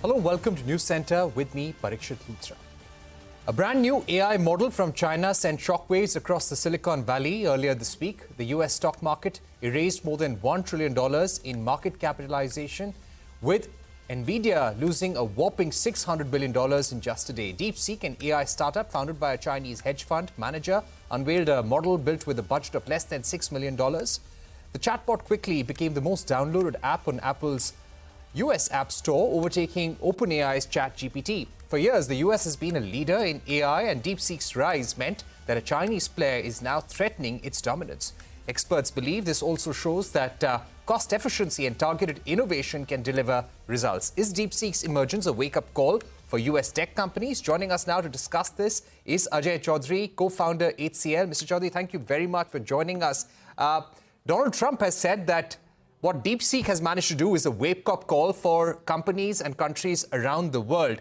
Hello, welcome to News Center with me, Parikshit Luthra. A brand new AI model from China sent shockwaves across the Silicon Valley earlier this week. The US stock market erased more than $1 trillion in market capitalization, with Nvidia losing a whopping $600 billion in just a day. DeepSeek, an AI startup founded by a Chinese hedge fund manager, unveiled a model built with a budget of less than $6 million. The chatbot quickly became the most downloaded app on Apple's US App Store, overtaking OpenAI's ChatGPT. For years, the US has been a leader in AI, and DeepSeek's rise meant that a Chinese player is now threatening its dominance. Experts believe this also shows that cost efficiency and targeted innovation can deliver results. Is DeepSeek's emergence a wake-up call for US tech companies? Joining us now to discuss this is Ajai Chowdhry, co-founder HCL. Mr. Chowdhry, thank you very much for joining us. Donald Trump has said that what DeepSeek has managed to do is a wake-up call for companies and countries around the world.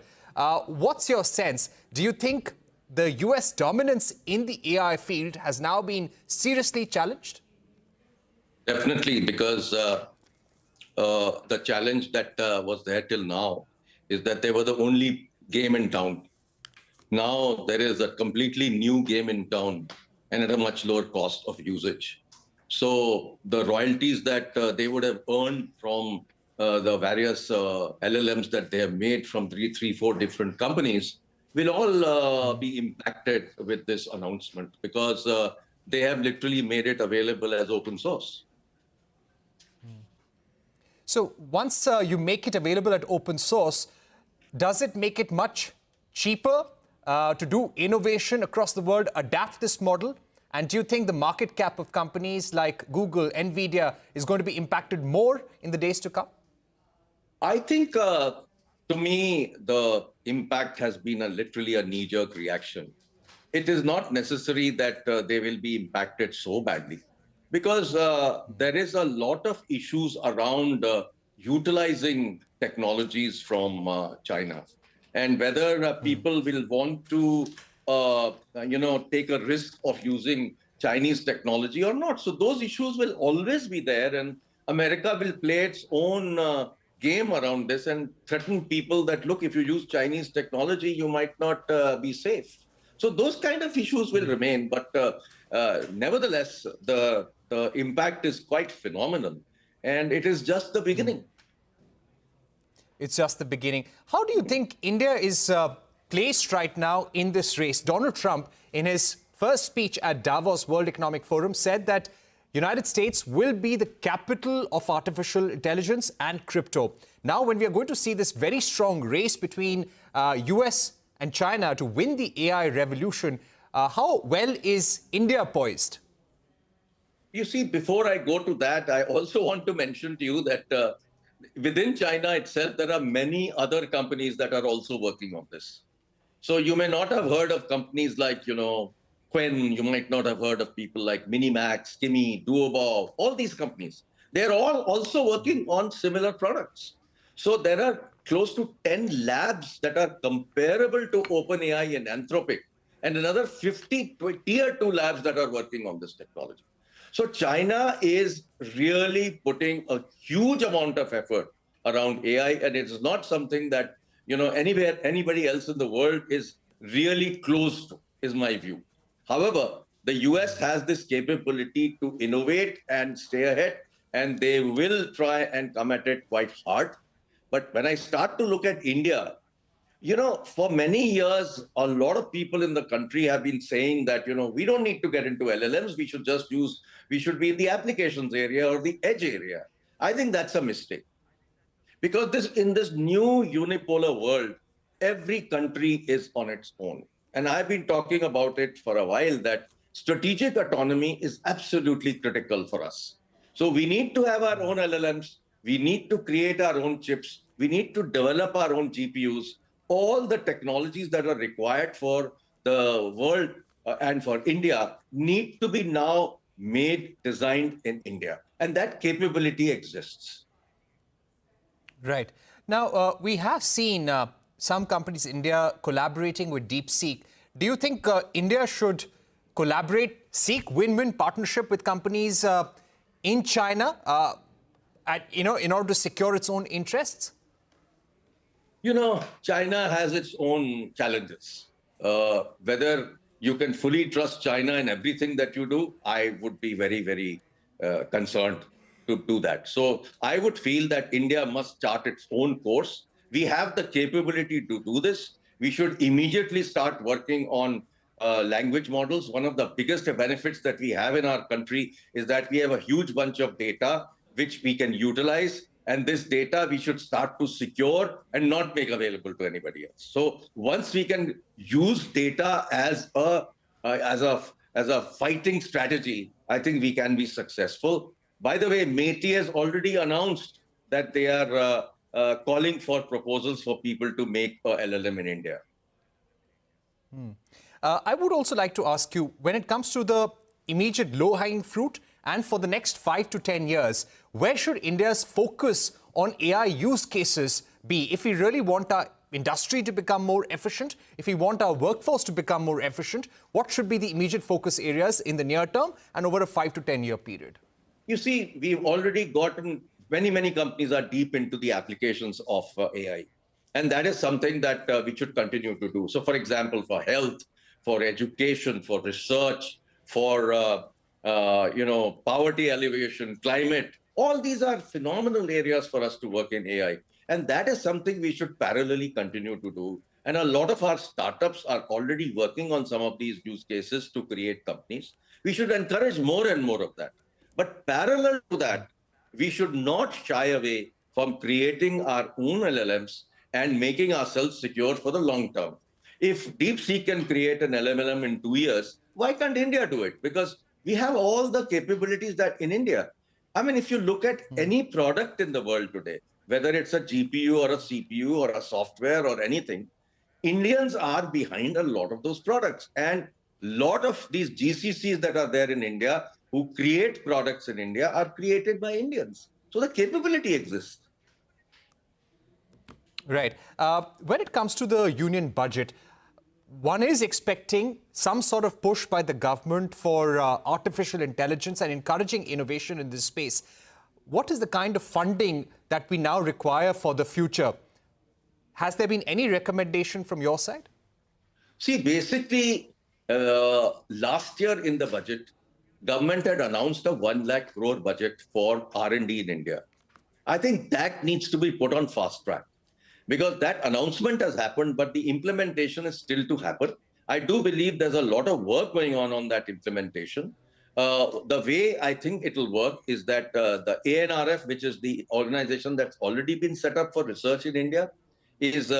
What's your sense? Do you think the US dominance in the AI field has now been seriously challenged? Definitely, because the challenge that was there till now is that they were the only game in town. Now there is a completely new game in town and at a much lower cost of usage. So the royalties that they would have earned from the various LLMs that they have made from four different companies will all be impacted with this announcement, because they have literally made it available as open source. So once you make it available at open source, does it make it much cheaper to do innovation across the world, adapt this model? And do you think the market cap of companies like Google, Nvidia is going to be impacted more in the days to come? I think, to me, the impact has been literally a knee-jerk reaction. It is not necessary that they will be impacted so badly, because there is a lot of issues around utilizing technologies from China, and whether people will want to take a risk of using Chinese technology or not. So those issues will always be there, and America will play its own game around this and threaten people that, look, if you use Chinese technology, you might not be safe. So those kind of issues will remain, but nevertheless, the impact is quite phenomenal, and it is just the beginning. It's just the beginning. How do you think India is placed right now in this race? Donald Trump, in his first speech at Davos World Economic Forum, said that United States will be the capital of artificial intelligence and crypto. Now, when we are going to see this very strong race between US and China to win the AI revolution, how well is India poised? You see, before I go to that, I also want to mention to you that within China itself, there are many other companies that are also working on this. So you may not have heard of companies like, Quen. You might not have heard of people like Minimax, Kimi, Duobow, all these companies. They're all also working on similar products. So there are close to 10 labs that are comparable to OpenAI and Anthropic, and another 50 tier 2 labs that are working on this technology. So China is really putting a huge amount of effort around AI, and it's not something that anybody else in the world is really close to, is my view. However, the US has this capability to innovate and stay ahead, and they will try and come at it quite hard. But when I start to look at India, for many years, a lot of people in the country have been saying that, we don't need to get into LLMs. We should be in the applications area or the edge area. I think that's a mistake. Because in this new unipolar world, every country is on its own. And I've been talking about it for a while, that strategic autonomy is absolutely critical for us. So we need to have our own LLMs. We need to create our own chips. We need to develop our own GPUs. All the technologies that are required for the world and for India need to be now designed in India. And that capability exists. Right. Now, we have seen some companies in India collaborating with DeepSeek. Do you think India should collaborate, seek win-win partnership with companies in China, in order to secure its own interests? China has its own challenges. Whether you can fully trust China in everything that you do, I would be very, very concerned to do that. So I would feel that India must chart its own course. We have the capability to do this. We should immediately start working on language models. One of the biggest benefits that we have in our country is that we have a huge bunch of data which we can utilize, and this data we should start to secure and not make available to anybody else. So once we can use data as a fighting strategy, I think we can be successful. By the way, MeitY has already announced that they are calling for proposals for people to make a LLM in India. I would also like to ask you, when it comes to the immediate low-hanging fruit and for the next 5 to 10 years, where should India's focus on AI use cases be if we really want our industry to become more efficient, if we want our workforce to become more efficient? What should be the immediate focus areas in the near term and over a 5 to 10 year period? You see, we've already gotten many companies are deep into the applications of AI. And that is something that we should continue to do. So, for example, for health, for education, for research, for poverty alleviation, climate, all these are phenomenal areas for us to work in AI. And that is something we should parallelly continue to do. And a lot of our startups are already working on some of these use cases to create companies. We should encourage more and more of that. But parallel to that, we should not shy away from creating our own LLMs and making ourselves secure for the long term. If DeepSeek can create an LLM in 2 years, why can't India do it? Because we have all the capabilities that in India. I mean, if you look at any product in the world today, whether it's a GPU or a CPU or a software or anything, Indians are behind a lot of those products. And a lot of these GCCs that are there in India who create products in India are created by Indians. So the capability exists. Right. When it comes to the union budget, one is expecting some sort of push by the government for artificial intelligence and encouraging innovation in this space. What is the kind of funding that we now require for the future? Has there been any recommendation from your side? See, basically, last year in the budget, government had announced a 1 lakh crore budget for R&D in India. I think that needs to be put on fast track, because that announcement has happened, but the implementation is still to happen. I do believe there's a lot of work going on that implementation. The way I think it will work is that the ANRF, which is the organization that's already been set up for research in India, is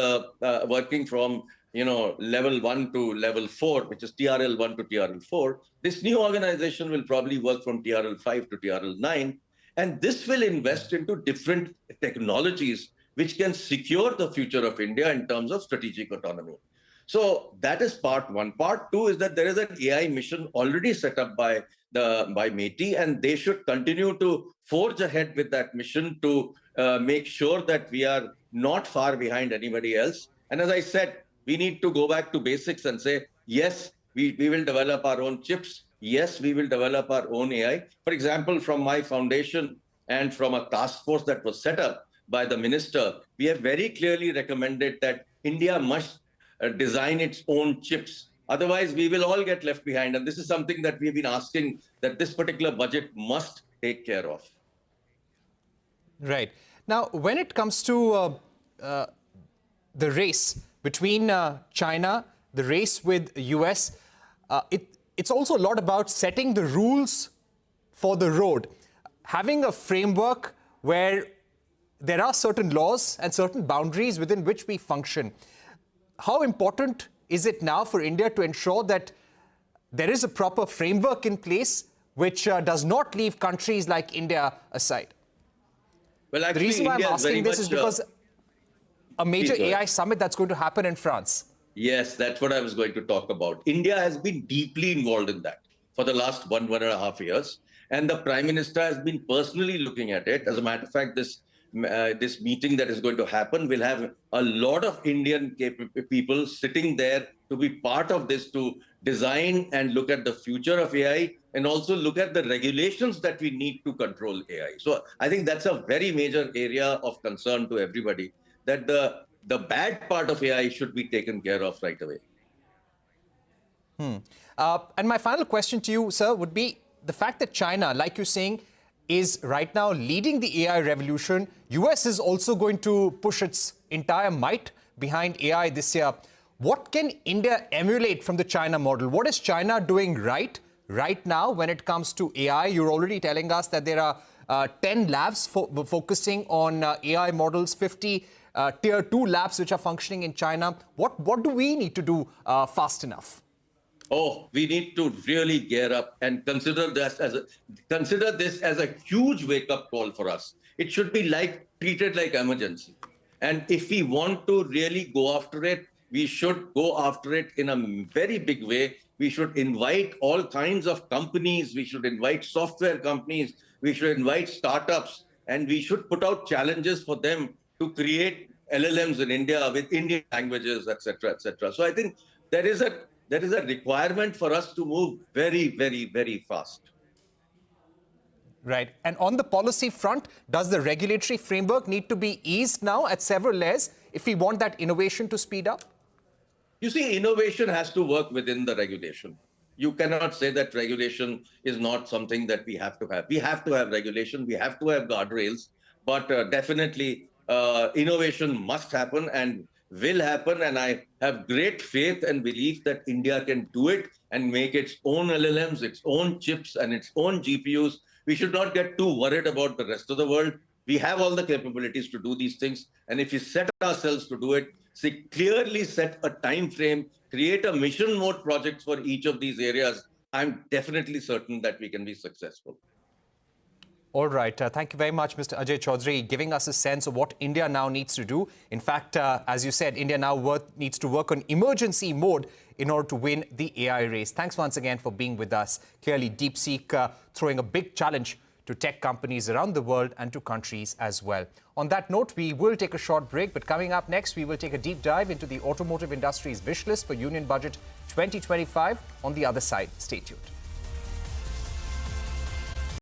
working from level 1 to level 4, which is TRL 1 to TRL 4. This new organization will probably work from TRL 5 to TRL 9. And this will invest into different technologies which can secure the future of India in terms of strategic autonomy. So that is part one. Part two is that there is an AI mission already set up by MeitY, and they should continue to forge ahead with that mission to make sure that we are not far behind anybody else. And as I said, we need to go back to basics and say, yes, we will develop our own chips. Yes, we will develop our own AI. For example, from my foundation and from a task force that was set up by the minister, we have very clearly recommended that India must design its own chips. Otherwise, we will all get left behind. And this is something that we've been asking that this particular budget must take care of. Right. Now, when it comes to the race between China, the race with the US, it's also a lot about setting the rules for the road. Having a framework where there are certain laws and certain boundaries within which we function. How important is it now for India to ensure that there is a proper framework in place which does not leave countries like India aside? Well, actually, the reason why India I'm asking this is because a major Please, AI summit that's going to happen in France. Yes, that's what I was going to talk about. India has been deeply involved in that for the last 1.5 years. And the Prime Minister has been personally looking at it. As a matter of fact, this meeting that is going to happen will have a lot of Indian people sitting there to be part of this, to design and look at the future of AI and also look at the regulations that we need to control AI. So I think that's a very major area of concern to everybody, that the the bad part of AI should be taken care of right away. And my final question to you, sir, would be the fact that China, like you're saying, is right now leading the AI revolution. US is also going to push its entire might behind AI this year. What can India emulate from the China model? What is China doing right now when it comes to AI? You're already telling us that there are 10 labs focusing on AI models, 50 tier 2 labs which are functioning in China. What do we need to do fast enough? Oh, we need to really gear up and consider this as a huge wake-up call for us. It should be treated like emergency. And if we want to really go after it, we should go after it in a very big way. We should invite all kinds of companies. We should invite software companies. We should invite startups, and we should put out challenges for them to create LLMs in India with Indian languages, etc., etc. So I think there is a requirement for us to move very, very, very fast. Right. And on the policy front, does the regulatory framework need to be eased now at several layers if we want that innovation to speed up? You see, innovation has to work within the regulation. You cannot say that regulation is not something that we have to have. We have to have regulation. We have to have guardrails. But definitely, innovation must happen and will happen. And I have great faith and belief that India can do it and make its own LLMs, its own chips, and its own GPUs. We should not get too worried about the rest of the world. We have all the capabilities to do these things. And if we set ourselves to do it, clearly set a time frame, create a mission mode project for each of these areas, I'm definitely certain that we can be successful. All right. Thank you very much, Mr. Ajai Chowdhry, giving us a sense of what India now needs to do. In fact, as you said, India now needs to work on emergency mode in order to win the AI race. Thanks once again for being with us. Clearly, DeepSeek throwing a big challenge to tech companies around the world and to countries as well. On that note, we will take a short break, but coming up next, we will take a deep dive into the automotive industry's wish list for Union Budget 2025. On the other side, stay tuned.